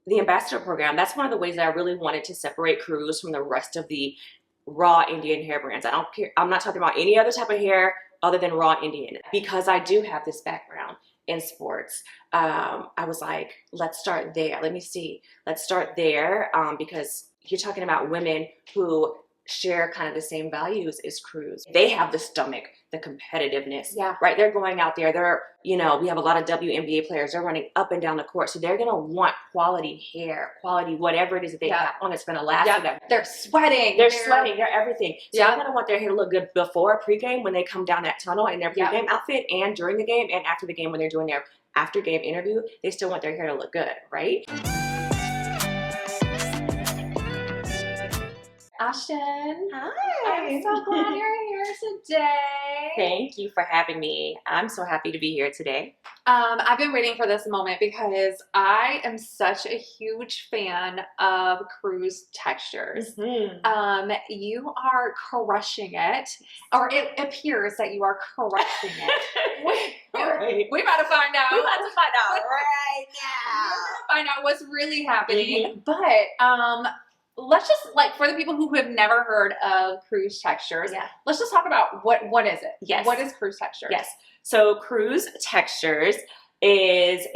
the ambassador program, that's one of the ways that I really wanted to separate Cruz from the rest of the raw Indian hair brands. I don't care. I'm not talking about any other type of hair other than raw Indian, because I do have this background in sports. I was like, let's start there. Let me see. Let's start there, because you're talking about women who share kind of the same values as Cruz. They have the stomach, the competitiveness, right? They're going out there. They're, you know, we have a lot of WNBA players. They're running up and down the court. So they're going to want quality hair, quality, whatever it is that they have on that's going to last for them. They're sweating. They're sweating. They're everything. So they're going to want their hair to look good before pregame when they come down that tunnel in their pregame outfit, and during the game, and after the game when they're doing their after game interview. They still want their hair to look good, right? Ashtyn. Hi. I'm so glad you're here today. Thank you for having me. I'm so happy to be here today. I've been waiting for this moment because I am such a huge fan of Cruz Textures. Mm-hmm. You are crushing it, or it appears that you are crushing it. We about to find out. We about to find out right now. Find out what's really happening. But let's just, like, for the people who have never heard of Cruz Textures, let's just talk about what is it? Yes. What is Cruz Textures? Yes. So Cruz Textures is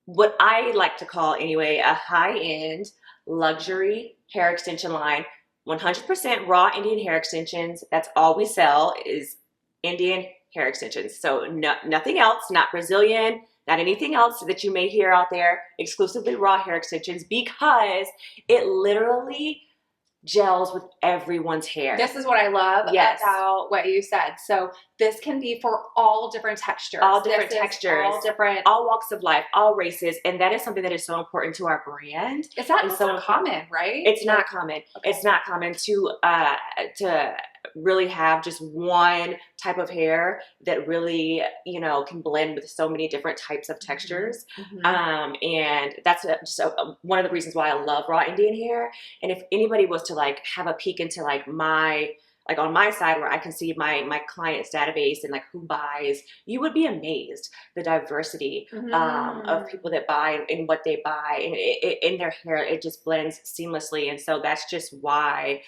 what I like to call anyway, a high-end luxury hair extension line. 100% raw Indian hair extensions. That's all we sell is Indian hair extensions. So nothing else, not Brazilian, not anything else that you may hear out there, exclusively raw hair extensions, because it literally gels with everyone's hair. This is what I love about what you said. So this can be for all different textures. All different textures. All walks of life, all races. And that is something that is so important to our brand. It's not so common, right? It's not common. Okay. It's not common to really have just one type of hair that really, you know, can blend with so many different types of textures. And that's one of the reasons why I love raw Indian hair. And if anybody was to like have a peek into like on my side where I can see my clients database and like who buys, you would be amazed the diversity of people that buy and what they buy, and in their hair, it just blends seamlessly. And so that's just why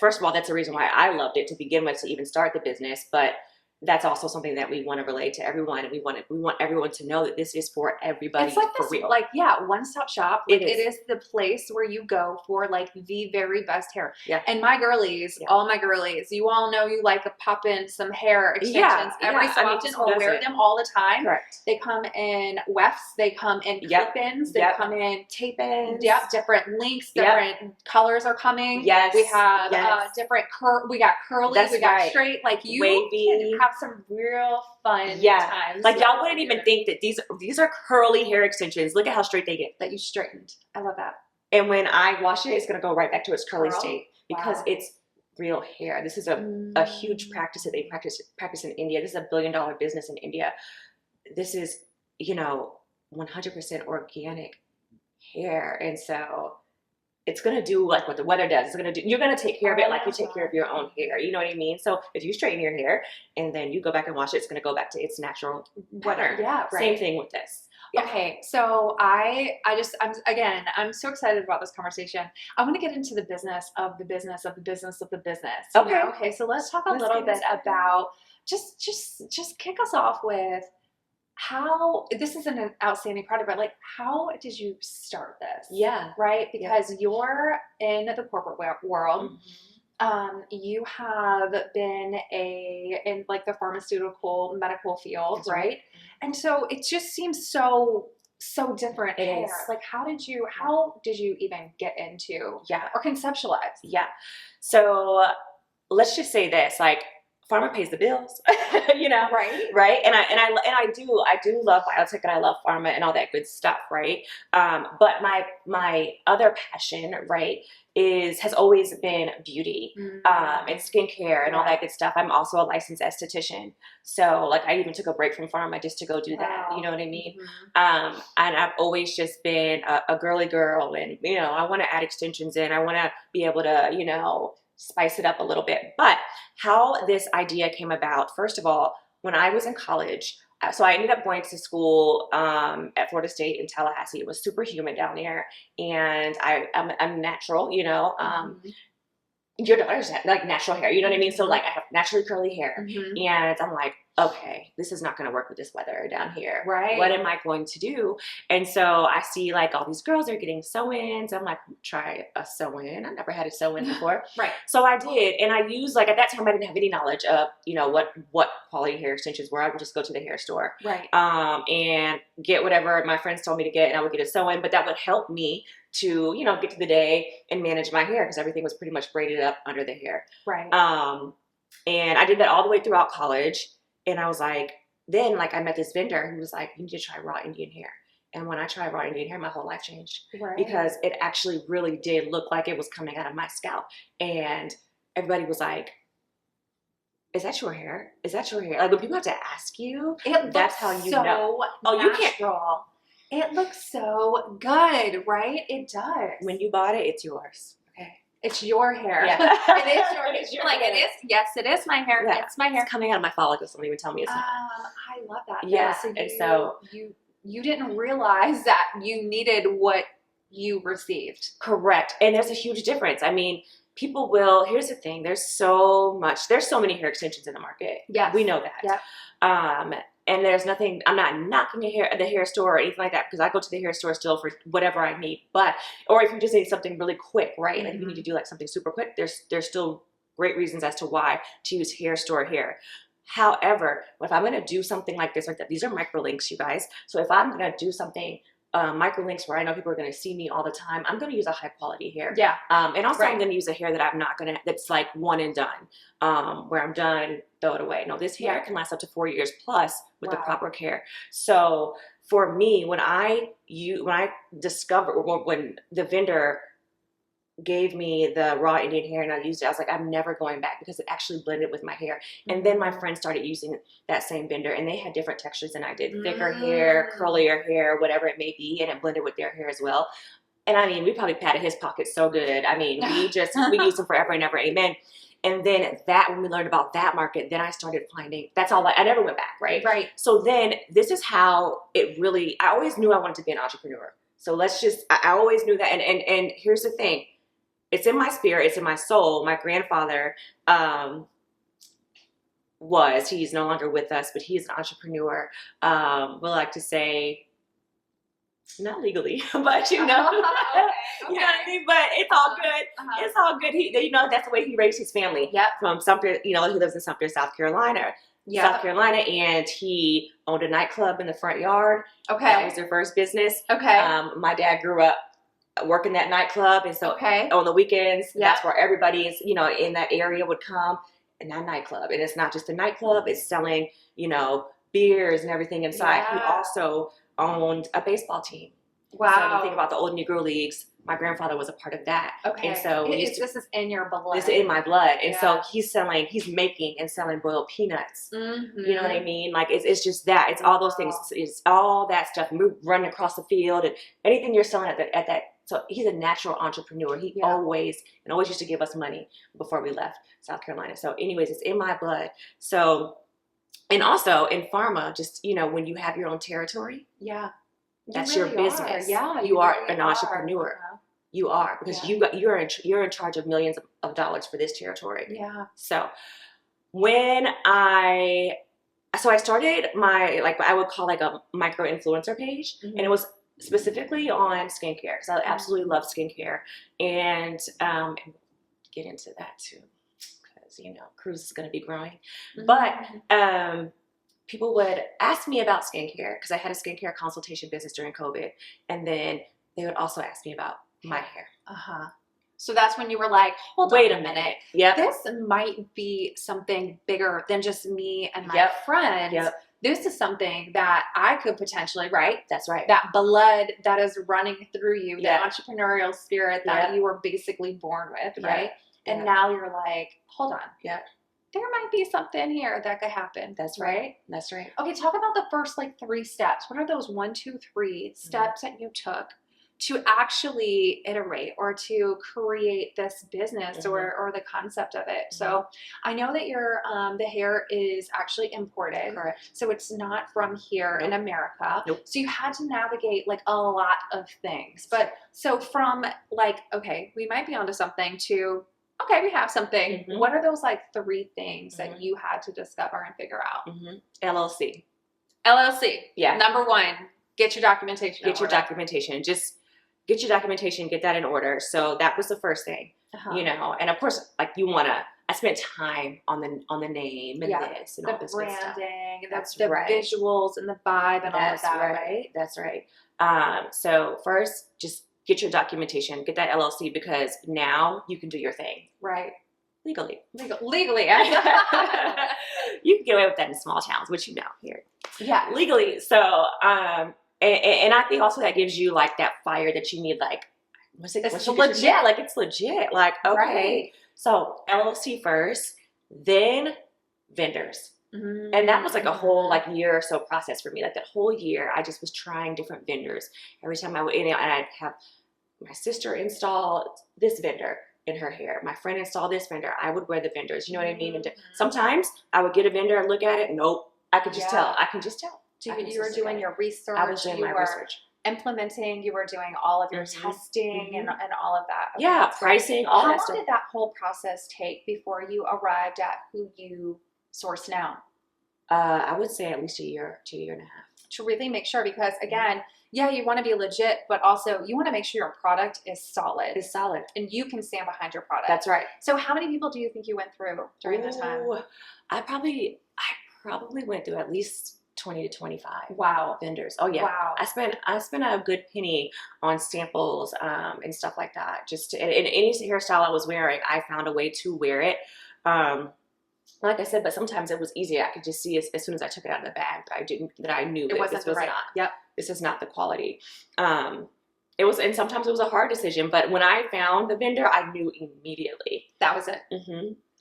first of all, that's the reason why I loved it to begin with, to even start the business. But that's also something that we want to relate to everyone, and we want everyone to know that this is for everybody. It's like for this, real. like one-stop shop. Like, it is the place where you go for like the very best hair. And my girlies, all my girlies, you all know you like to pop in some hair extensions every so often, or wear them all the time. Correct. They come in wefts, they come in clip-ins, they come in tape-ins. Different lengths, different colors are coming. Yes. We have different we got curly, we got straight, like you wavy. Can have some real fun times. Like y'all wouldn't even think that these are curly hair extensions. Look at how straight they get. That you straightened. I love that. And when I wash it, it's gonna go right back to its curly state, because it's real hair. This is a huge practice that they practice in India. This is $1 billion business in India. This is, you know, 100% organic hair, and so it's going to do like what the weather does. It's going to do, you're going to take care of it like you take care of your own hair. You know what I mean? So if you straighten your hair and then you go back and wash it, it's going to go back to its natural pattern. Same thing with this. Okay, so I'm so excited about this conversation. I want to get into the business of the business of the business of the business. Okay, so let's talk a little bit about just kick us off with how this is an outstanding product, but like, how did you start this? Right? Because you're in the corporate world. You have been in like the pharmaceutical medical field, right? And so it just seems so different. It is. Like, how did you even get into or conceptualize? So let's just say this, like, pharma pays the bills, you know, right? And I do love biotech, and I love pharma and all that good stuff, right? But my other passion, right, has always been beauty, and skincare and all that good stuff. I'm also a licensed esthetician, so like I even took a break from pharma just to go do that. You know what I mean? And I've always just been a girly girl, and you know, I want to add extensions in. I want to be able to, you know, spice it up a little bit. But how this idea came about, first of all, when I was in college, so I ended up going to school at Florida State in Tallahassee. It was super humid down there, and I'm natural, you know. Your daughters have like natural hair, you know what I mean? So like I have naturally curly hair, and I'm like, okay, this is not going to work with this weather down here. Right. What am I going to do? And so I see like all these girls are getting sew-ins. I'm like, try a sew-in. I never had a sew-in before. Right. So I did, and I used like at that time I didn't have any knowledge of what quality hair extensions were. I would just go to the hair store, right, and get whatever my friends told me to get, and I would get a sew-in. But that would help me to get to the day and manage my hair because everything was pretty much braided up under the hair. Right. And I did that all the way throughout college. And I was like, then like I met this vendor who was like, you need to try raw Indian hair. And when I tried raw Indian hair, my whole life changed. Right. Because it actually really did look like it was coming out of my scalp. And everybody was like, is that your hair? Is that your hair? Like when people have to ask you, that's how you know. Oh, you can't. It looks so good, right? It does. When you bought it, it's yours. It's your hair. Yeah. It is your hair. It's your like hair. it is. Yes, it is my hair. Yeah. It's my hair. It's coming out of my follicles. Don't even tell me it's not. I love that. Yeah. So you didn't realize that you needed what you received. Correct. And there's a huge difference. I mean, people will. Here's the thing. There's so many hair extensions in the market. Yeah, we know that. Yeah. And there's nothing, I'm not knocking the hair store or anything like that because I go to the hair store still for whatever I need. Or if you just need something really quick, right? Like if you need to do like something super quick, there's still great reasons as to why to use hair store hair. However, if I'm going to do something like this, like that, these are microlinks, you guys. So if I'm going to do something microlinks where I know people are going to see me all the time, I'm going to use a high quality hair. Yeah. And also I'm going to use a hair that I'm not going to, that's like one and done, where I'm done, throw it away. No, this hair can last up to 4 years plus with the proper care. So for me, when I discovered, when the vendor gave me the raw Indian hair and I used it, I was like, I'm never going back because it actually blended with my hair. And then my friends started using that same vendor and they had different textures than I did. Thicker hair, curlier hair, whatever it may be, and it blended with their hair as well. And I mean, we probably patted his pockets so good. I mean, we used them forever and ever, amen. And then when we learned about that market, then I started finding, that's all, I never went back, right? Right. So then this is how it really, I always knew I wanted to be an entrepreneur. So I always knew that. And here's the thing. It's in my spirit. It's in my soul. My grandfather he's no longer with us, but he's an entrepreneur. We like to say, not legally, but you know, Okay. you know what I mean? But it's all good. It's all good. That's the way he raised his family. Yep. From Sumter, he lives in Sumter, South Carolina. Yep. South Carolina, and he owned a nightclub in the front yard. Okay. That was their first business. Okay. My dad grew up working that nightclub, and so on the weekends, that's where everybody is, in that area would come, and that nightclub. And it's not just a nightclub, it's selling, beers and everything inside. Yeah. He also owned a baseball team. Wow. So when you think about the old Negro Leagues, my grandfather was a part of that. Okay. And so this is in your blood. This is in my blood. And so he's making and selling boiled peanuts. Mm-hmm. You know what I mean? Like it's just that. It's all those things. It's all that stuff. Running across the field and anything you're selling at that. So he's a natural entrepreneur. He always used to give us money before we left South Carolina. So anyways, it's in my blood. So, and also in pharma, just, when you have your own territory. Yeah. That's your business. Yeah. You are an entrepreneur. You are, because you're in charge of millions of dollars for this territory. Yeah. So when I started my, like, I would call like a micro influencer page, and it was specifically on skincare because I absolutely love skincare, and get into that too because Cruz is going to be growing, but people would ask me about skincare because I had a skincare consultation business during COVID, and then they would also ask me about my hair. So that's when you were like, wait a minute. Yeah. This might be something bigger than just me and my friends. Yep. This is something that I could potentially, right? That's right. That blood that is running through you, the entrepreneurial spirit that you were basically born with, right? And now you're like, hold on. Yeah. There might be something here that could happen. That's right. That's right. Okay, talk about the first 3 steps. What are those 1, 2, 3 steps that you took to actually iterate or to create this business or the concept of it. So I know that your the hair is actually imported. Correct. So it's not from here in America. Nope. So you had to navigate like a lot of things. But so from like, okay, we might be onto something to, okay, we have something. What are those like 3 things that you had to discover and figure out? LLC. LLC. Yeah. Number 1, get your documentation. Get your documentation. Just get your documentation, get that in order. So that was the first thing, you know, and of course, like I spent time on the name and this and all this good stuff. The visuals and the vibe and all of that, right? That's right. So first, just get your documentation, get that LLC, because now you can do your thing. Right. Legally. Legally. You can get away with that in small towns, which you know here. Yeah. Legally. So, and I think also that gives you like that fire that you need, like, it's legit. Like, it's legit. Like, okay. Right. So LLC first, then vendors. And that was like a whole like year or so process for me. Like that whole year, I just was trying different vendors. Every time I would, and I'd have my sister install this vendor in her hair. My friend installed this vendor. I would wear the vendors. You know what I mean? And sometimes I would get a vendor and look at it. Nope. I could just tell. I can just tell. You were doing your research. I was doing my research. Implementing, you were doing all of your testing and all of that. Okay, yeah, pricing, all that stuff. How long did that whole process take before you arrived at who you source now? I would say at least a year to a year and a half. To really make sure, because again, yeah, you want to be legit, but also you want to make sure your product is solid. And you can stand behind your product. That's right. So how many people do you think you went through during the time? I probably went through at least 20 to 25 vendors. Oh yeah. Wow. I spent a good penny on samples and stuff like that. Just and any hairstyle I was wearing, I found a way to wear it. Like I said, but sometimes it was easier. I could just see as soon as I took it out of the bag that I knew it wasn't this was right. not. Yep. This is not the quality. It was, and sometimes it was a hard decision. But when I found the vendor, I knew immediately. That was it.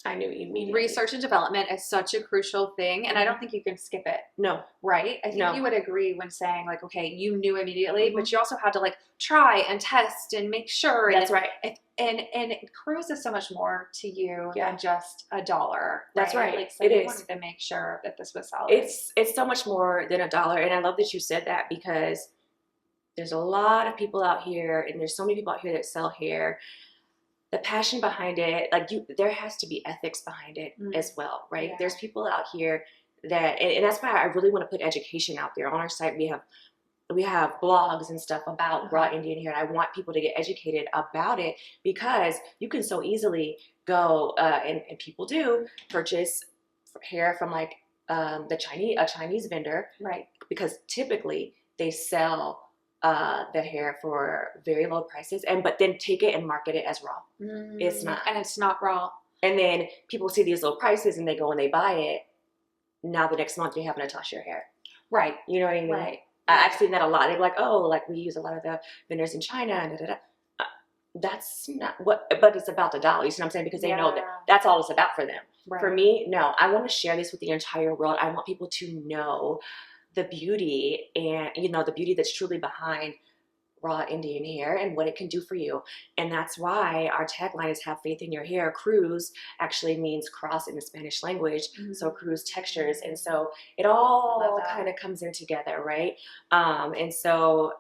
I knew immediately. Research and development is such a crucial thing, and I don't think you can skip it. No. Right? I think you would agree when saying, like, okay, you knew immediately, but you also had to, like, try and test and make sure. That's right. And Cruz is so much more to you than just $1. That's right. Like, so you wanted to make sure that this was solid. It's so much more than $1, and I love that you said that, because there's a lot of people out here, and there's so many people out here that sell hair. The passion behind it, like there has to be ethics behind it as well, right? Yeah. There's people out here that, and that's why I really want to put education out there. On our site, we have blogs and stuff about raw Indian hair, and I want people to get educated about it, because you can so easily go and people do purchase hair from like a Chinese vendor, right? Because typically they sell the hair for very low prices, but then take it and market it as raw. It's not. And it's not raw. And then people see these low prices and they go and they buy it. Now the next month you're having to toss your hair. Right. You know what I mean? Right. I've seen that a lot. They're like, oh, like we use a lot of the vendors in China and that's not what, but it's about the dollar. You see what I'm saying? Because they know that that's all it's about for them. Right. For me, no, I want to share this with the entire world. I want people to know the beauty, and the beauty that's truly behind raw Indian hair and what it can do for you. And that's why our tagline is have faith in your hair. Cruz actually means cross in the Spanish language. So Cruz Textures. And so it all kind of comes in together, right? And so,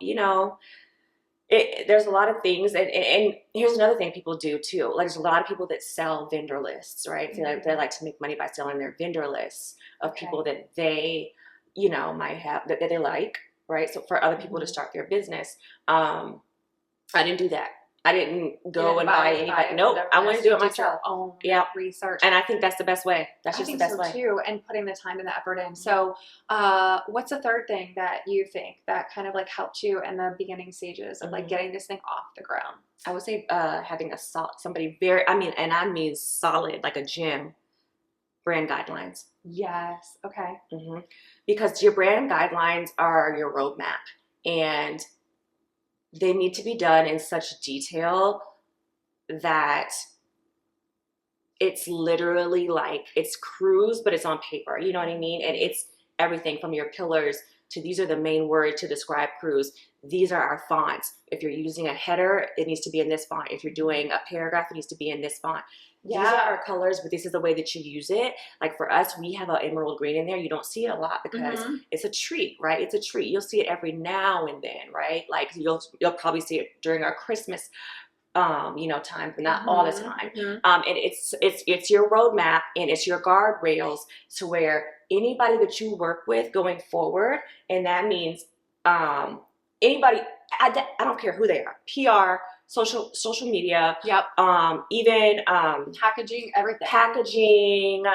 there's a lot of things, and here's another thing people do too. Like, there's a lot of people that sell vendor lists, right? They like to make money by selling their vendor lists of people that they might have, that they like, right? So for other people to start their business. I didn't do that. I didn't go and buy anybody. Nope. I want to do it myself. Own research. And I think that's the best way. That's just the best way. Too, and putting the time and the effort in. So what's the third thing that you think that kind of like helped you in the beginning stages of like getting this thing off the ground? I would say having somebody very, I mean solid, like a gym, brand guidelines. Yes. Okay. Because your brand guidelines are your roadmap, and they need to be done in such detail that it's literally like it's Cruz, but it's on paper. You know what I mean? And it's everything from your pillars these are the main words to describe Cruz. These are our fonts. If you're using a header, it needs to be in this font. If you're doing a paragraph, it needs to be in this font. Yeah. These are our colors, but this is the way that you use it. Like for us, we have an emerald green in there. You don't see it a lot because it's a treat, right? It's a treat. You'll see it every now and then, right? Like you'll probably see it during our Christmas time, but not all the time. And it's your roadmap and it's your guardrails to where anybody that you work with going forward, and that means anybody, I don't care who they are, PR, social media, even packaging, everything,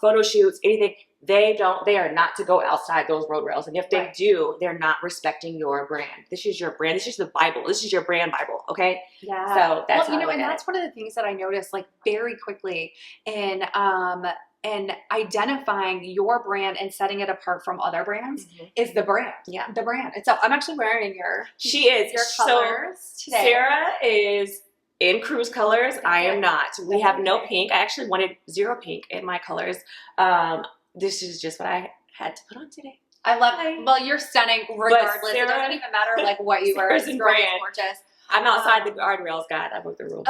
photo shoots, anything. They are not to go outside those road rails. And if they do, they're not respecting your brand. This is your brand. This is the Bible. This is your brand Bible. Okay. Yeah. So that's and that's one of the things that I noticed like very quickly in identifying your brand and setting it apart from other brands is the brand. Yeah. The brand itself. I'm actually wearing your colors today. Sarah is in Cruz colors. I am not. We have no pink. I actually wanted 0 pink in my colors. This is just what I had to put on today. I love it. Well, you're stunning regardless. It doesn't even matter like what you wear. It's gorgeous. I'm outside the guardrails, God. I broke the rule.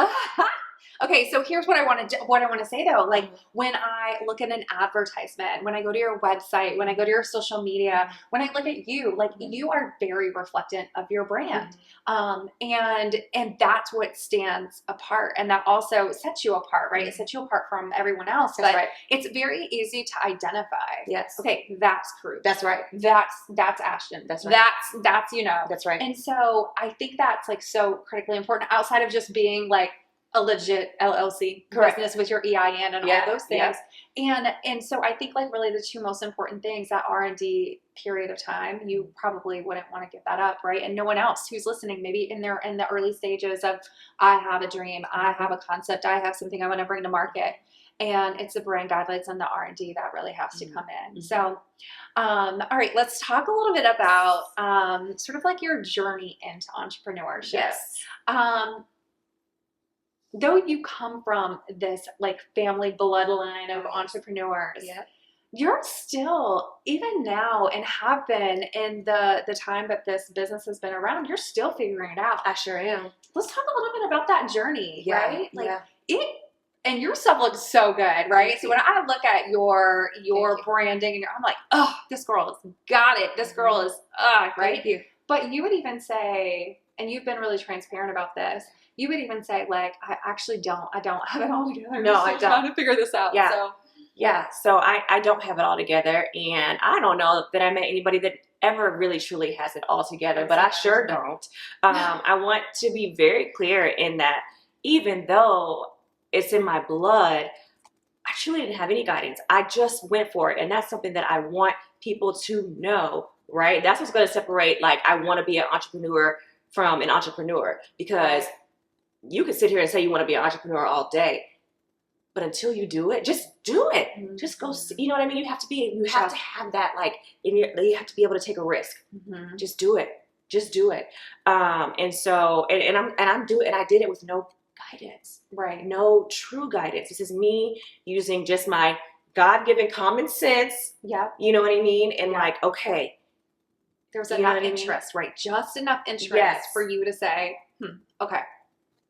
Okay, so here's what I want to say though. Like when I look at an advertisement, when I go to your website, when I go to your social media, when I look at you, like you are very reflectant of your brand. And that's what stands apart. And that also sets you apart, right? It sets you apart from everyone else. That's but right. It's very easy to identify. Yes. Okay, that's Cruz. That's right. That's Ashtyn. That's right. That's That's right. And so I think that's like so critically important outside of just being like a legit LLC business with your EIN and all those things. And so I think like really the two most important things, that R&D period of time, you probably wouldn't want to give that up, right? And no one else who's listening, maybe in the early stages of, I have a dream, I have a concept, I have something I want to bring to market. And it's the brand guidelines and the R&D that really has to come in. So, all right, let's talk a little bit about sort of like your journey into entrepreneurship. Yes. Though you come from this like family bloodline of entrepreneurs, you're still, even now and have been in the time that this business has been around, you're still figuring it out. I sure am. Let's talk a little bit about that journey, right? Like and your stuff looks so good, right? So when I look at your branding, I'm like, oh, this girl has got it. This girl is, right? Thank you. But you would even say, and you've been really transparent about this, you would even say like, I don't have it all together. No, I don't. Trying to figure this out. So I don't have it all together, and I don't know that I met anybody that ever really truly has it all together, but I sure don't. I want to be very clear in that even though it's in my blood, I truly didn't have any guidance. I just went for it, and that's something that I want people to know, right? That's what's going to separate, like, I want to be an entrepreneur from an entrepreneur, because you can sit here and say you want to be an entrepreneur all day, but until you do it, just do it. Just go see, you know what I mean? You have to have that, like, you have to be able to take a risk. Just do it. Just do it. And so, I'm doing, and I did it with no guidance, right? No true guidance. This is me using just my God-given common sense. Yeah. You know what I mean? And like, okay. There's enough interest, right? Just enough interest for you to say, okay.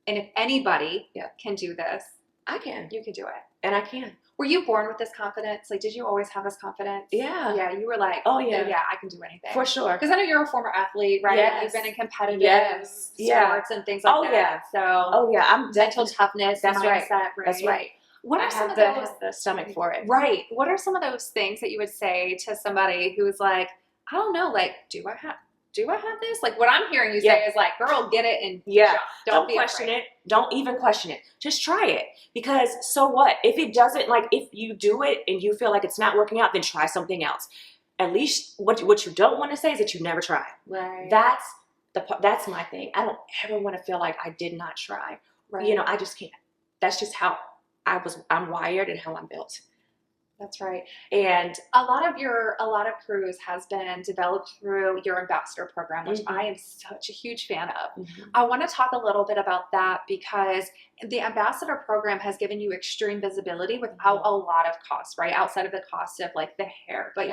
And if anybody can do this, I can. You can do it. And I can. Were you born with this confidence? Like, did you always have this confidence? Yeah. Yeah, you were like, oh yeah, I can do anything. For sure. Because I know you're a former athlete, right? Yes. You've been in competitive sports and things like that. Yeah. So, I'm mental toughness, that's mindset, right? That's right. What are I some have of the stomach for it. Right. What are some of those things that you would say to somebody who is like, I don't know, like, do I have this? Like, what I'm hearing you say is like, girl, get it and jump. Don't question it. Don't even question it. Just try it. Because so what? If it doesn't, like, if you do it and you feel like it's not working out, then try something else. At least what you don't want to say is that you never try. Right. That's my thing. I don't ever want to feel like I did not try. Right. You know, I just can't. That's just how I'm wired and how I'm built. That's right. And a lot of Cruz has been developed through your ambassador program, which I am such a huge fan of. I want to talk a little bit about that because the ambassador program has given you extreme visibility without a lot of cost, right? Outside of the cost of like the hair. But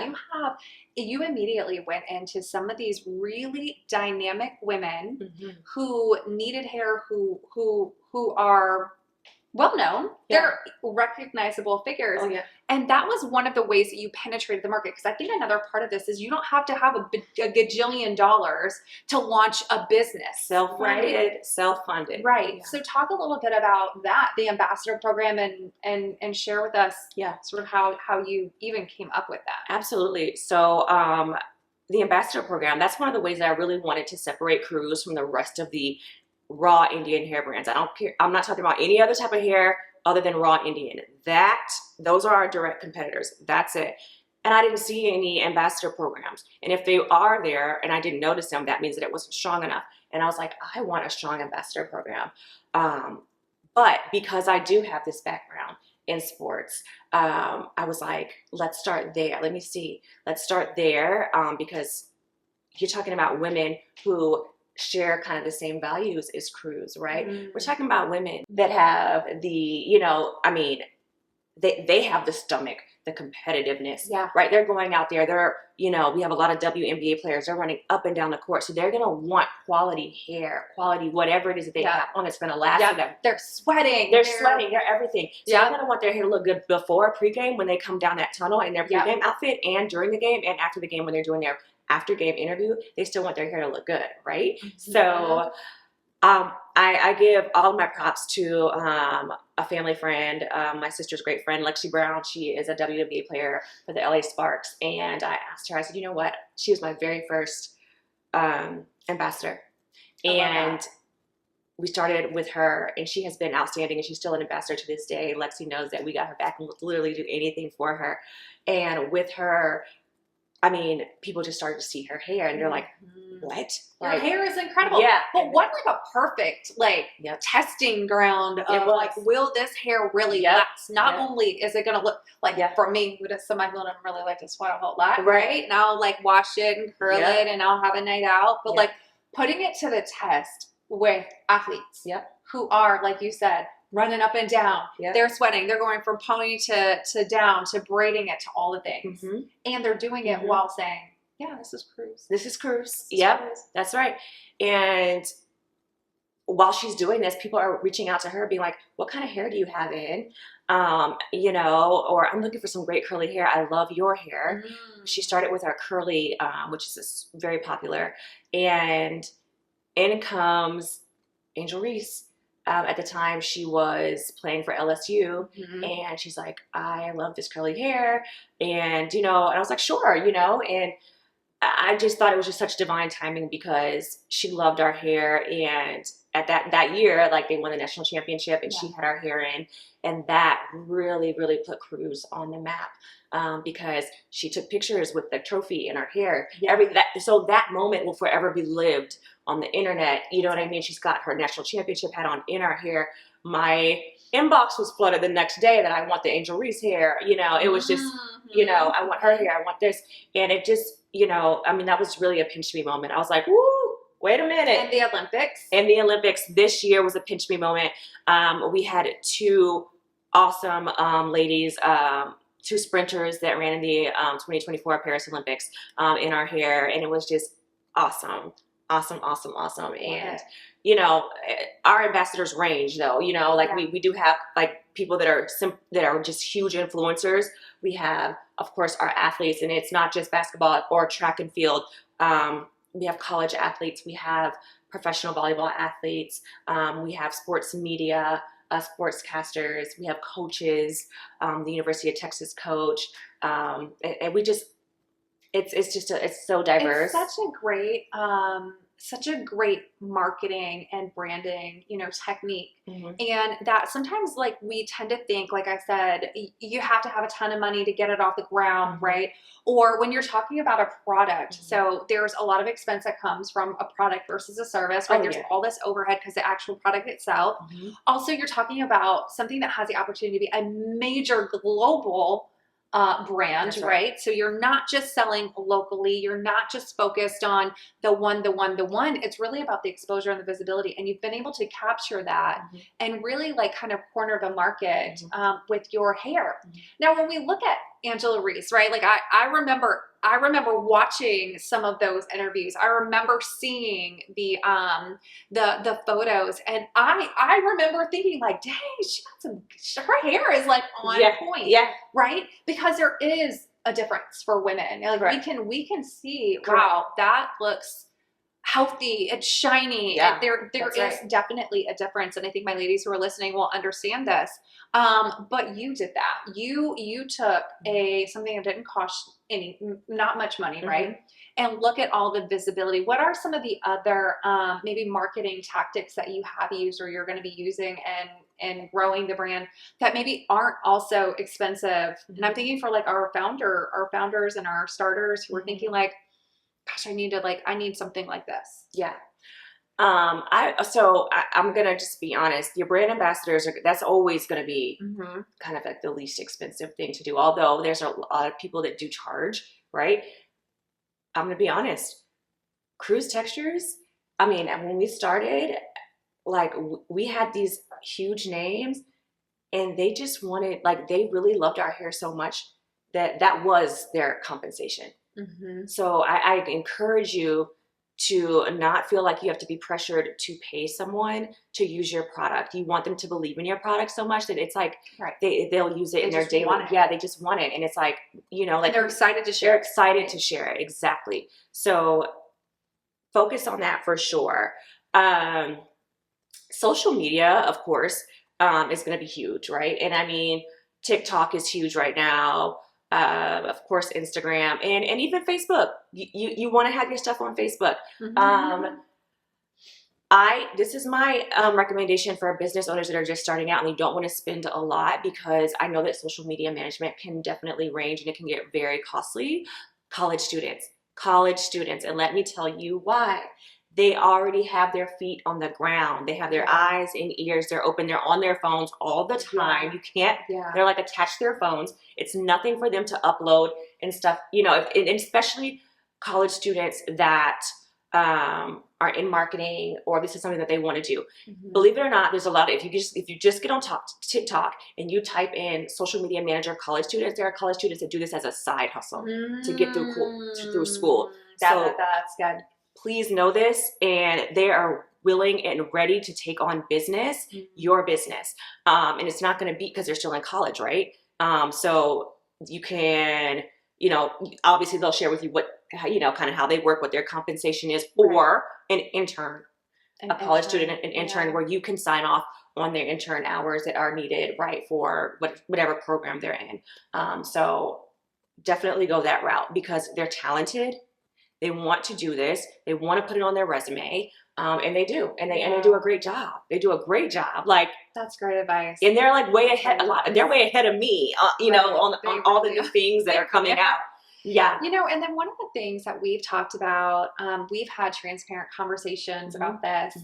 you immediately went into some of these really dynamic women who needed hair, who are well known. They're recognizable figures. Oh, yeah. And that was one of the ways that you penetrated the market. Because I think another part of this is you don't have to have a gajillion dollars to launch a business. Self-funded. Right. Yeah. So talk a little bit about that, the ambassador program, and share with us sort of how you even came up with that. Absolutely. So the ambassador program, that's one of the ways that I really wanted to separate Cruz from the rest of the raw Indian hair brands. I don't care. I'm not talking about any other type of hair other than raw Indian. Those are our direct competitors. That's it. And I didn't see any ambassador programs. And if they are there and I didn't notice them, that means that it wasn't strong enough. And I was like, I want a strong ambassador program. But because I do have this background in sports, I was like, let's start there. Let me see. Let's start there because you're talking about women who share kind of the same values as Cruz, right? We're talking about women that have the, they have the stomach, the competitiveness, right? They're going out there. They're, we have a lot of WNBA players. They're running up and down the court. So they're going to want quality hair, quality, whatever it is that they have on that's going to last for them. They're sweating. They're sweating. They're everything. So they're going to want their hair to look good before pregame when they come down that tunnel in their pregame outfit, and during the game and after the game when they're doing their after game interview. They still want their hair to look good, right? So I give all of my props to a family friend, my sister's great friend, Lexi Brown. She is a WNBA player for the LA Sparks. And I asked her, I said, you know what? She was my very first ambassador. And we started with her, and she has been outstanding, and she's still an ambassador to this day. Lexi knows that we got her back and will literally do anything for her. And with her, people just started to see her hair, and they're like, what? Your hair is incredible. Yeah. But what a perfect, testing ground of, will this hair really last? Not only is it going to look, for me, who does somebody who doesn't really like to sweat a whole lot, right? And I'll, wash it and curl it, and I'll have a night out. But, putting it to the test with athletes who are, like you said, running up and down. They're sweating. They're going from pony to down to braiding it to all the things. And they're doing it while saying, this is Cruz. This is Cruz. Yep, that's right. And while she's doing this, people are reaching out to her being like, what kind of hair do you have in? Or I'm looking for some great curly hair. I love your hair. She started with our curly, which is very popular. And in comes Angel Reese. At the time, she was playing for LSU, and she's like, I love this curly hair. And, and I was like, sure, and I just thought it was just such divine timing because she loved our hair. And at that year, they won the national championship, and she had our hair in. And that really, really put Cruz on the map because she took pictures with the trophy in her hair. So that moment will forever be lived on the internet. You know what I mean? She's got her national championship hat on in her hair. My inbox was flooded the next day that I want the Angel Reese hair. It was just, I want her hair. I want this. And it just, that was really a pinch me moment. I was like, woo, wait a minute. And the Olympics. And the Olympics this year was a pinch me moment. We had two awesome ladies, two sprinters that ran in the 2024 Paris Olympics in our hair. And it was just awesome. Awesome. And, our ambassadors range though, we do have people that are just huge influencers. We have, of course, our athletes, and it's not just basketball or track and field. We have college athletes. We have professional volleyball athletes. We have sports media, sportscasters. We have coaches, the University of Texas coach. And we just, it's so diverse. It's such a great marketing and branding, technique. And that sometimes we tend to think, like I said, you have to have a ton of money to get it off the ground, right? Or when you're talking about a product, so there's a lot of expense that comes from a product versus a service, right? There's all this overhead because the actual product itself. Also, you're talking about something that has the opportunity to be a major global brand, right? So you're not just selling locally. You're not just focused on the one. It's really about the exposure and the visibility. And you've been able to capture that and really like kind of corner the market with your hair. Now, when we look at Angela Reese, right? Like I remember watching some of those interviews. I remember seeing the photos, and I remember thinking like, dang, she got her hair is like on point, right? Because there is a difference for women. Like we can see, wow, that looks healthy, it's shiny. And there is definitely a difference. And I think my ladies who are listening will understand this. But you did that. You took something that didn't cost not much money, right? And look at all the visibility. What are some of the other maybe marketing tactics that you have used or you're going to be using and growing the brand that maybe aren't also expensive? And I'm thinking for like our founders and our starters who are thinking like, gosh, I need something like this. Yeah. I'm going to just be honest. Your brand ambassadors, that's always going to be kind of like the least expensive thing to do. Although there's a lot of people that do charge, right? I'm going to be honest. Cruz Textures, I mean, when we started, like we had these huge names and they just wanted, like they really loved our hair so much that was their compensation. So I encourage you to not feel like you have to be pressured to pay someone to use your product. You want them to believe in your product so much that it's like they'll use it in their daily. Yeah, they just want it, and it's like, you know, like and they're excited to share. They're excited to share it, exactly. So focus on that for sure. Social media, of course, is going to be huge, right? And I mean, TikTok is huge right now. Of course, Instagram and even Facebook. You want to have your stuff on Facebook. This is my recommendation for business owners that are just starting out and they don't want to spend a lot, because I know that social media management can definitely range and it can get very costly. College students, and let me tell you why. They already have their feet on the ground. They have their eyes and ears. They're open. They're on their phones all the time. You can't, they're like attached to their phones. It's nothing for them to upload and stuff, you know, and especially college students that are in marketing, or this is something that they want to do. Believe it or not, there's a lot of, if you just get on TikTok and you type in social media manager college students, there are college students that do this as a side hustle to get through school. So that's good. Please know this, and they are willing and ready to take on business, your business. And it's not going to be because they're still in college, right? So you can, you know, obviously they'll share with you what, you know, kind of how they work, what their compensation is, or an intern, a college student, an intern where you can sign off on their intern hours that are needed, right, for whatever program they're in. So definitely go that route because they're talented. They want to do this. They want to put it on their resume, and they do, and they do a great job. They do a great job. Like, that's great advice. And they're like way ahead. They're way ahead of me. You know, on all the new things that are coming out. Yeah. You know, and then one of the things that we've talked about, we've had transparent conversations about this,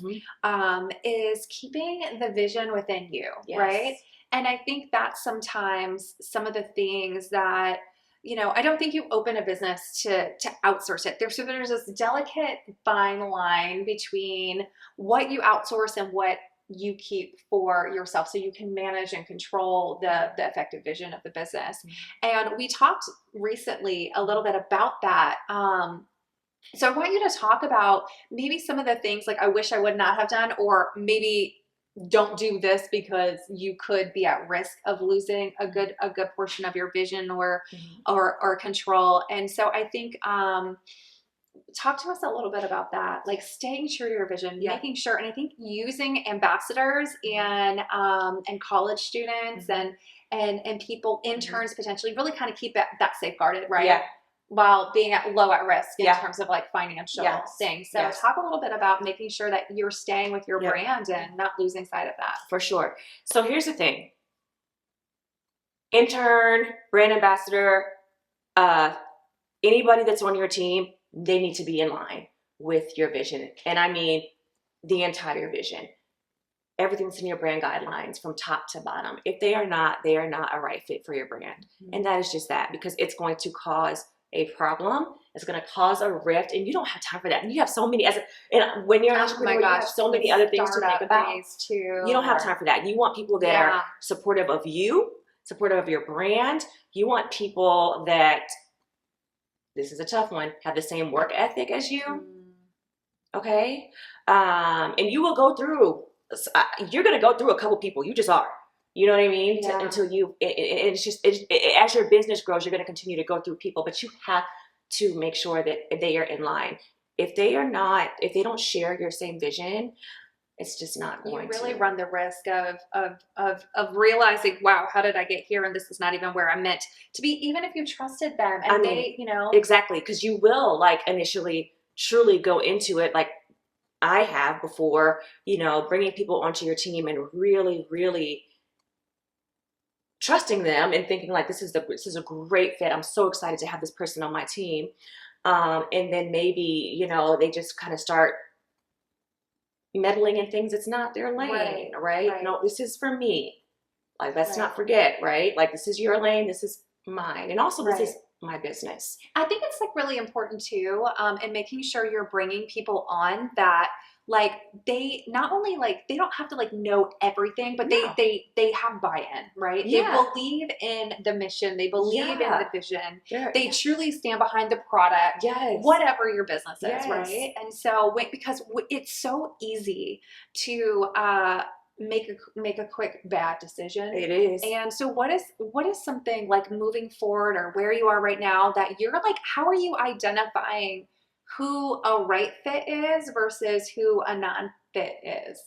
is keeping the vision within you, right? And I think that's sometimes some of the things that, you know, I don't think you open a business to outsource it. There's this delicate fine line between what you outsource and what you keep for yourself, so you can manage and control the effective vision of the business. And we talked recently a little bit about that. So I want you to talk about maybe some of the things like I wish I would not have done, or maybe don't do this because you could be at risk of losing a good portion of your vision or control. And so I think talk to us a little bit about that, like staying true to your vision, making sure. And I think using ambassadors and college students and people, interns potentially, really kind of keep that safeguarded, right? Yeah. While being low at risk in terms of like financial things. So talk a little bit about making sure that you're staying with your brand and not losing sight of that. For sure. So here's the thing. Intern, brand ambassador, anybody that's on your team, they need to be in line with your vision. And I mean the entire vision. everything's in your brand guidelines from top to bottom. If they are not a right fit for your brand. And that is just that, because it's going to cause a problem. It's going to cause a rift, and you don't have time for that. And you have so many, and when you're an entrepreneur, you have so many other things to think about. You don't have time for that. You want people that are supportive of you, supportive of your brand. You want people that, this is a tough one, have the same work ethic as you. Okay? And you will go through, you're going to go through a couple people. You just are. You know what I mean? Until you, it's just, as your business grows, you're going to continue to go through people, but you have to make sure that they are in line. If they don't share your same vision, it's just not going to. You really run the risk of realizing, wow, how did I get here? And this is not even where I'm meant to be, even if you trusted them. And they, you know. Exactly. Because you will, like, initially truly go into it, like I have before, you know, bringing people onto your team and really, really trusting them and thinking like, this is a great fit. I'm so excited to have this person on my team. And then maybe, you know, they just kind of start meddling in things that's not their lane, right? No, this is for me. Like, let's not forget, right? Like, this is your lane, this is mine. And also this is my business. I think it's like really important too, in making sure you're bringing people on that, like, they not only like, they don't have to like know everything, but they have buy-in, right? They believe in the mission. They believe in the vision. They truly stand behind the product, whatever your business is, right? And so because it's so easy to, make a quick bad decision. It is. And so what is something like moving forward or where you are right now that you're like, how are you identifying who a right fit is versus who a non-fit is?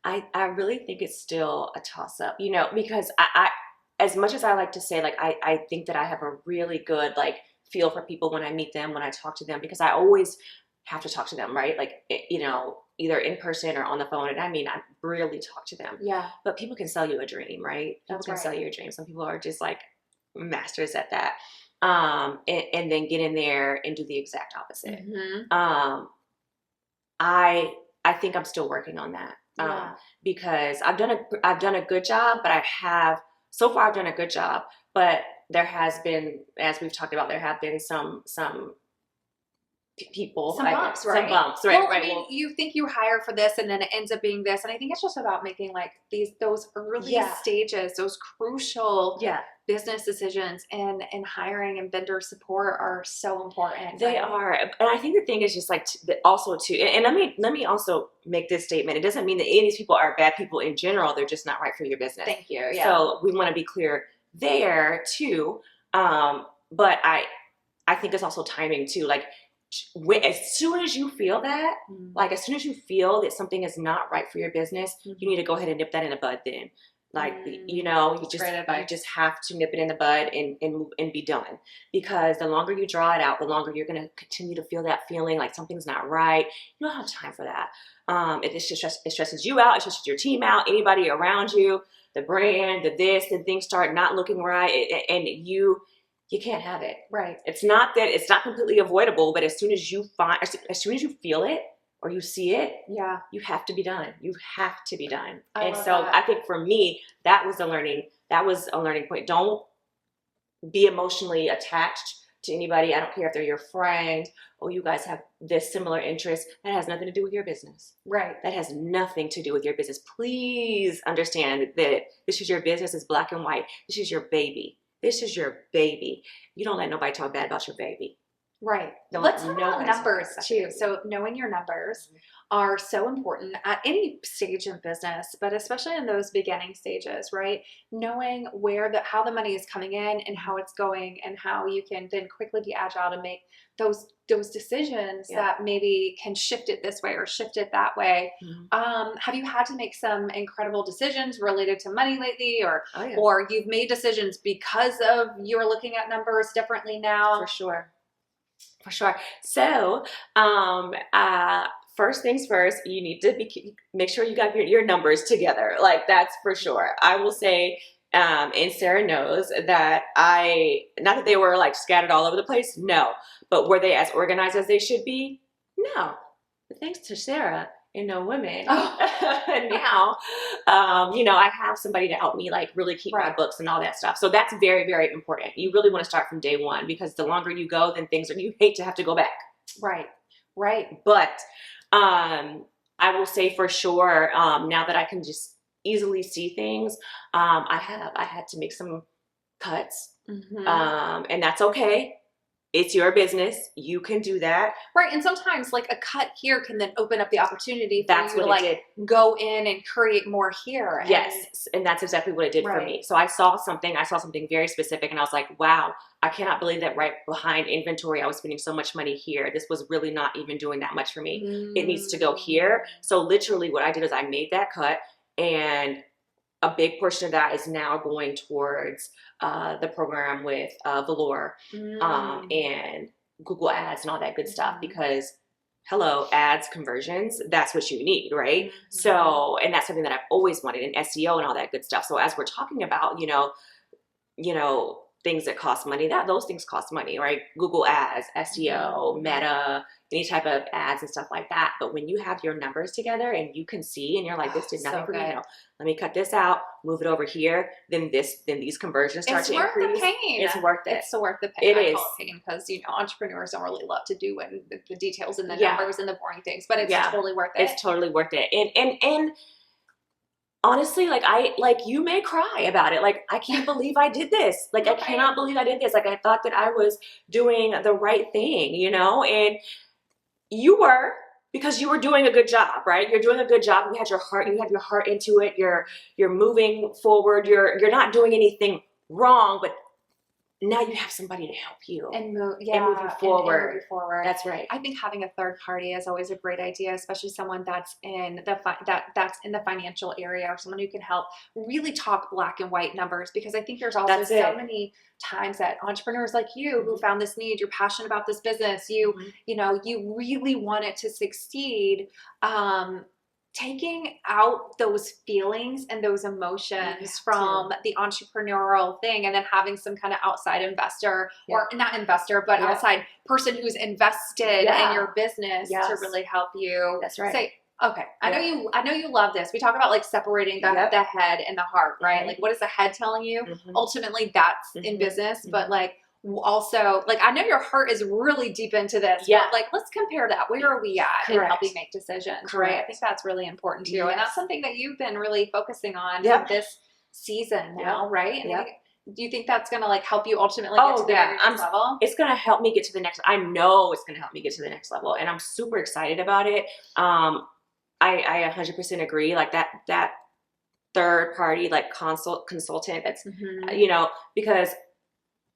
I really think it's still a toss-up, you know, because I as much as I like to say, like, I think that I have a really good, like, feel for people when I meet them, when I talk to them, because I always have to talk to them, right? Like, you know, either in person or on the phone. And I mean, I really talk to them. But people can sell you a dream, right? People can sell you a dream. Some people are just like masters at that. And then get in there and do the exact opposite. I think I'm still working on that. Because I've done a good job, but so far I've done a good job, but there has been, as we've talked about, there have been some people, some bumps, right? Well, I mean, you think you hire for this and then it ends up being this. And I think it's just about making like those early stages, those crucial business decisions, and hiring and vendor support are so important. They are. And I think the thing is just like also too, and let me also make this statement. It doesn't mean that any of these people are bad people in general. They're just not right for your business. Thank you. So we want to be clear there too. But I think it's also timing too. Like, as soon as you feel that, like, as soon as you feel that something is not right for your business, you need to go ahead and nip that in the bud then. Like, you know, you just have to nip it in the bud and be done. Because the longer you draw it out, the longer you're going to continue to feel that feeling like something's not right. You don't have time for that. It stresses you out. It stresses your team out, anybody around you, the brand, and things start not looking right. And you can't have it. Right. It's not completely avoidable, but as soon as you feel it or you see it, you have to be done. You have to be done. I think for me, that was a learning point. Don't be emotionally attached to anybody. I don't care if they're your friend or you guys have this similar interest. That has nothing to do with your business. Right. That has nothing to do with your business. Please understand that this is your business. It's black and white. This is your baby. This is your baby. You don't let nobody talk bad about your baby. Right. Let's talk about numbers too. So knowing your numbers are so important at any stage of business, but especially in those beginning stages, right? Knowing how the money is coming in and how it's going, and how you can then quickly be agile to make those decisions that maybe can shift it this way or shift it that way. Have you had to make some incredible decisions related to money lately, or you've made decisions because of you're looking at numbers differently now? For sure. So, first things first, you need to make sure you got your numbers together. Like, that's for sure. I will say, and Sarah knows that not that they were like scattered all over the place. No, but were they as organized as they should be? No. But thanks to Sarah and no women. And now, I have somebody to help me like really keep my books and all that stuff. So that's very, very important. You really want to start from day one, because the longer you go, then you hate to have to go back. Right. But I will say for sure, now that I can just easily see things, I had to make some cuts, and that's okay. It's your business. You can do that. Right. And sometimes like a cut here can then open up the opportunity for you to like go in and create more here. Yes. And that's exactly what it did for me. So I saw something very specific, and I was like, wow, I cannot believe that right behind inventory, I was spending so much money here. This was really not even doing that much for me. It needs to go here. So literally what I did is I made that cut, and a big portion of that is now going towards the program with Velour and Google Ads and all that good stuff, because hello, ads, conversions, that's what you need, right? So, and that's something that I've always wanted, in SEO and all that good stuff. So as we're talking about, things that cost money, those things cost money, right? Google Ads, SEO, Meta, any type of ads and stuff like that. But when you have your numbers together and you can see, and you're like, this did nothing for me. Let me cut this out, move it over here. Then these conversions start to increase. It's worth the pain. It's worth it. It's so worth the pain. It is. Call it pain because entrepreneurs don't really love to do the details and the numbers and the boring things, but it's totally worth it. It's totally worth it. And honestly, you may cry about it. Like, I can't believe I did this. Like, I cannot believe I did this. Like, I thought that I was doing the right thing, and you were, because you were doing a good job, right? You're doing a good job. You have your heart into it. You're moving forward. You're not doing anything wrong, but now you have somebody to help you and move you forward. And move forward. That's right. I think having a third party is always a great idea, especially someone that's in the financial area, or someone who can help really talk black and white numbers. Because I think there's also so many times that entrepreneurs like you who found this need, you're passionate about this business, you really want it to succeed. Taking out those feelings and those emotions from the entrepreneurial thing, and then having some kind of outside investor, or not investor, but outside person who's invested in your business to really help you. That's right. Say, okay, I know you love this. We talk about like separating the head and the heart, right? Like, what is the head telling you? Ultimately, that's in business, but like, also, like, I know your heart is really deep into this, but like, let's compare that. Where are we at in helping make decisions, right? I think that's really important too. And that's something that you've been really focusing on in this season now, right? And do you think that's going to like help you ultimately get to the next level? It's going to help me get to the next, I know it's going to help me get to the next level, and I'm super excited about it. I 100% agree. Like that third party, like consultant, that's, because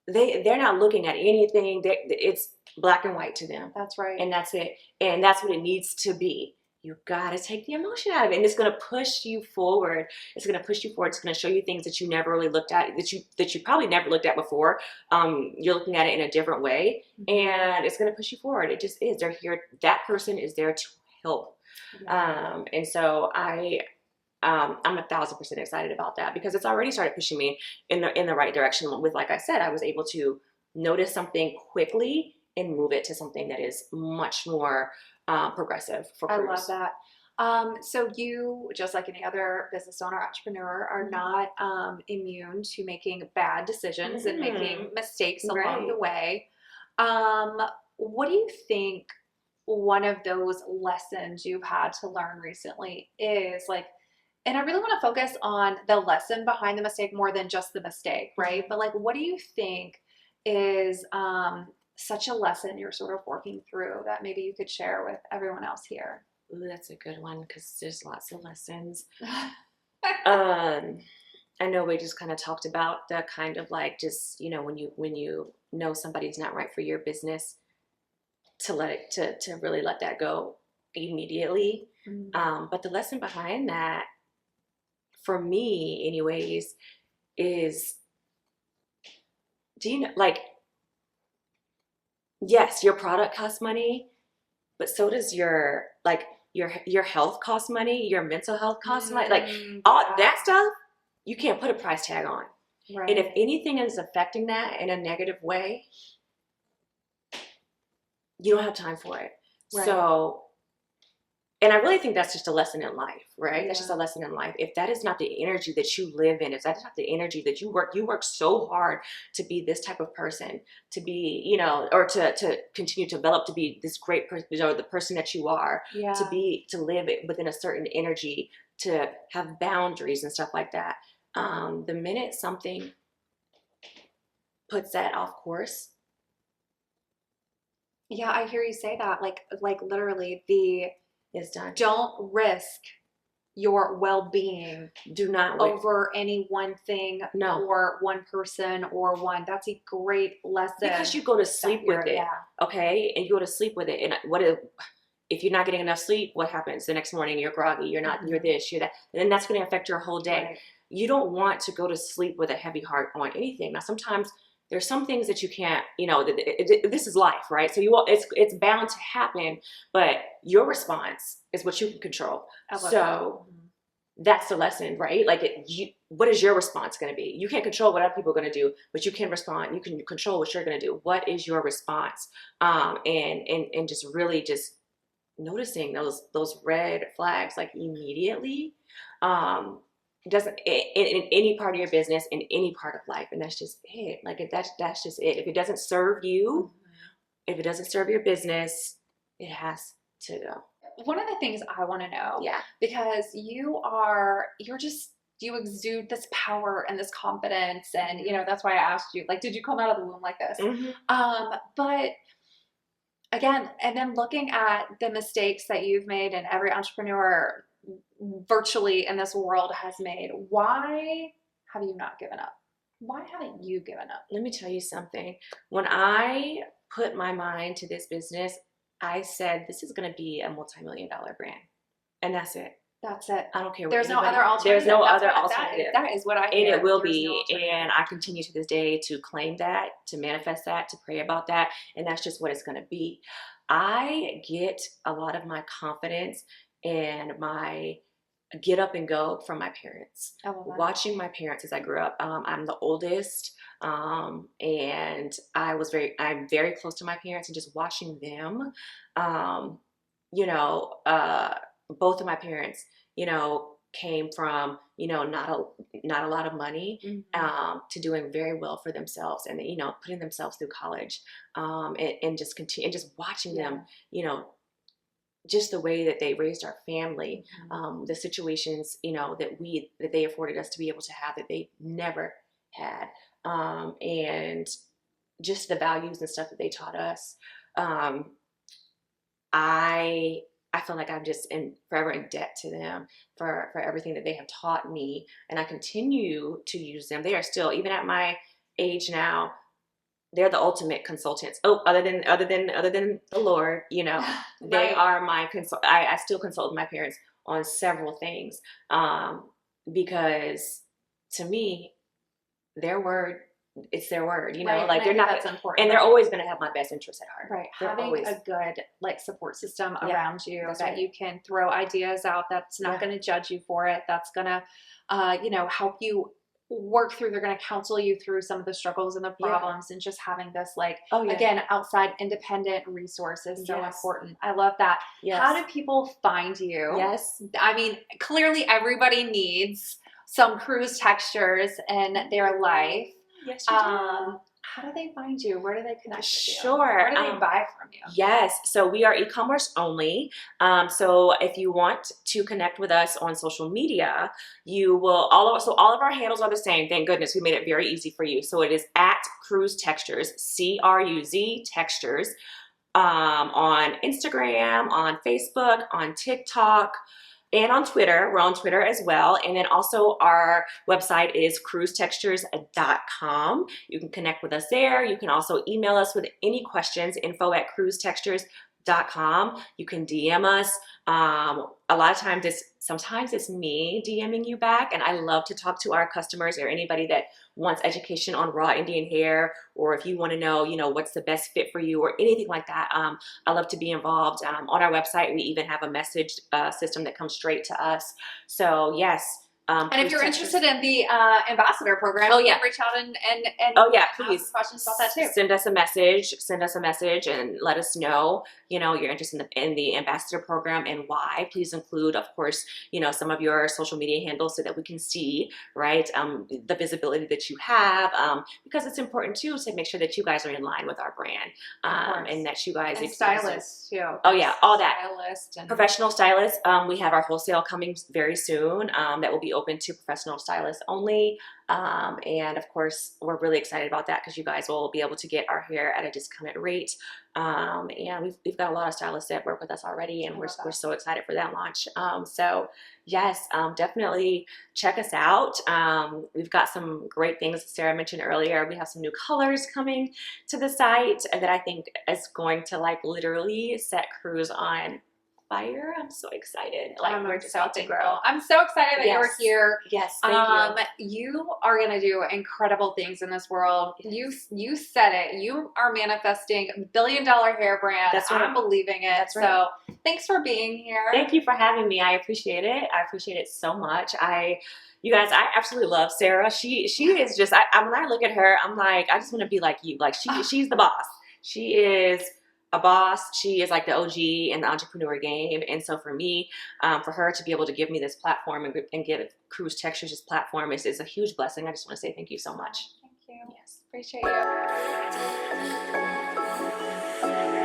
they're not looking at anything. It's black and white to them. That's right. And that's it. And that's what it needs to be. You got to take the emotion out of it. And it's going to push you forward. It's going to push you forward. It's going to show you things that you never really looked at, that you probably never looked at before. You're looking at it in a different way. And it's going to push you forward. It just is. They're here. That person is there to help. And so I'm 1,000% excited about that, because it's already started pushing me in the right direction. With, like I said, I was able to notice something quickly and move it to something that is much more progressive for Cruz. I love that. So you, just like any other business owner, entrepreneur, are not immune to making bad decisions and making mistakes along the way. What do you think one of those lessons you've had to learn recently is? Like, and I really want to focus on the lesson behind the mistake more than just the mistake, right? But like, what do you think is such a lesson you're sort of working through that maybe you could share with everyone else here? Ooh, that's a good one, because there's lots of lessons. I know we just kind of talked about the kind of like, just, when you know somebody's not right for your business, to really let that go immediately. But the lesson behind that, for me anyways, is, yes, your product costs money, but so does your health costs money, your mental health costs money, like all that stuff you can't put a price tag on. Right. And if anything is affecting that in a negative way, you don't have time for it. Right. So And I really think that's just a lesson in life, right? Yeah. That's just a lesson in life. If that is not the energy that you live in, if that's not the energy that you work so hard to be this type of person, to be, you know, or to continue to develop, to be this great person, you know, the person that you are, Yeah. to live within a certain energy, to have boundaries and stuff like that. The minute something puts that off course. Yeah, I hear you say that. Like literally It's done. Don't risk your well-being. Do not over any one thing or one person or one. That's a great lesson. Because you go to sleep with it, okay? And you go to sleep with it. And if you're not getting enough sleep, what happens? The next morning you're groggy, you're not, you're this, you're that. And then that's going to affect your whole day. Right. You don't want to go to sleep with a heavy heart on anything. Now, sometimes there's some things that you can't, you know, this is life, right? So it's bound to happen, but your response is what you can control. So that's the lesson, right? Like what is your response going to be? You can't control what other people are going to do, but you can respond. You can control what you're going to do. What is your response? And just really just noticing those red flags like immediately. Doesn't in any part of your business, in any part of life, and that's just it. Like that's just it. If it doesn't serve you, if it doesn't serve your business, it has to go. One of the things I want to know, because you exude this power and this confidence, and you know that's why I asked you, like, did you come out of the womb like this? But again, and then looking at the mistakes that you've made and every entrepreneur virtually in this world has made, why have you not given up? Why haven't you given up? Let me tell you something. When I put my mind to this business, I said, this is going to be a multi-million-dollar brand. And that's it. That's it. I don't care what There's no other alternative. There's no other alternative. That is what I hear. And it will be. And I continue to this day to claim that, to manifest that, to pray about that. And that's just what it's going to be. I get a lot of my confidence and my get up and go from my parents. Watching my parents as I grew up. I'm the oldest. And I'm very close to my parents, and just watching them, you know, both of my parents, you know, came from, you know, not a lot of money, to doing very well for themselves, and, you know, putting themselves through college, and just continue, and just watching them, you know, just the way that they raised our family, the situations, you know, that they afforded us to be able to have that they never had. And just the values and stuff that they taught us. I feel like I'm just forever in debt to them for everything that they have taught me, and I continue to use them. They are still, even at my age now, they're the ultimate consultants. Oh, other than the Lord, you know, they are my consult. I still consult with my parents on several things, because to me, their word, it's their word, you know, like they're not, that's important, and they're always going to have my best interest at heart. Right. Having a good support system around you that you can throw ideas out, that's not going to judge you for it. That's going to, you know, help you work through. They're going to counsel you through some of the struggles and the problems, and just having this again, outside independent resource is so important. I love that. How do people find you? I mean, clearly everybody needs some Cruz Textures in their life. Yes, you do. How do they find you? Where do they connect with you? Sure. Where do they buy from you? Yes. So we are e-commerce only. So if you want to connect with us on social media, you will, all of our handles are the same. Thank goodness we made it very easy for you. So it is at Cruz Textures, CRUZ Textures, on Instagram, on Facebook, on TikTok, and on Twitter. We're on Twitter as well. And then also our website is cruztextures.com. You can connect with us there. You can also email us with any questions, info@cruztextures.com. You can DM us. A lot of times sometimes it's me DMing you back, and I love to talk to our customers or anybody that wants education on raw Indian hair, or if you want to know, you know, what's the best fit for you or anything like that. I love to be involved. On our website, we even have a message system that comes straight to us. So yes, And if you're interested in the ambassador program, oh you yeah, can reach out and oh yeah, please ask questions about that too. Send us a message, and let us know, you know, you're interested in the ambassador program and why. Please include, of course, you know, some of your social media handles so that we can see, right, the visibility that you have, because it's important too to make sure that you guys are in line with our brand, and that you guys and stylists too. Oh yeah, all that. Stylist and professional stylists. We have our wholesale coming very soon. That will be open to professional stylists only. And of course, we're really excited about that because you guys will be able to get our hair at a discounted rate. And we've got a lot of stylists that work with us already, and we're so excited for that launch. So yes, definitely check us out. We've got some great things Sarah mentioned earlier. We have some new colors coming to the site that I think is going to like literally set Cruz on fire. I'm so excited. Like we're just about to grow. I'm so excited that you're here. Yes, thank you. You are gonna do incredible things in this world. You said it. You are manifesting $1 billion hair brand. That's right. I'm believing it. That's right. So thanks for being here. Thank you for having me. I appreciate it. I appreciate it so much. You guys, I absolutely love Sarah. She is just. When I look at her, I'm like, I just want to be like you. Like she's the boss. She is a boss. She is like the OG in the entrepreneur game. And so for me, for her to be able to give me this platform and give Cruz Textures this platform is a huge blessing. I just want to say thank you so much. Thank you. Yes. Appreciate you.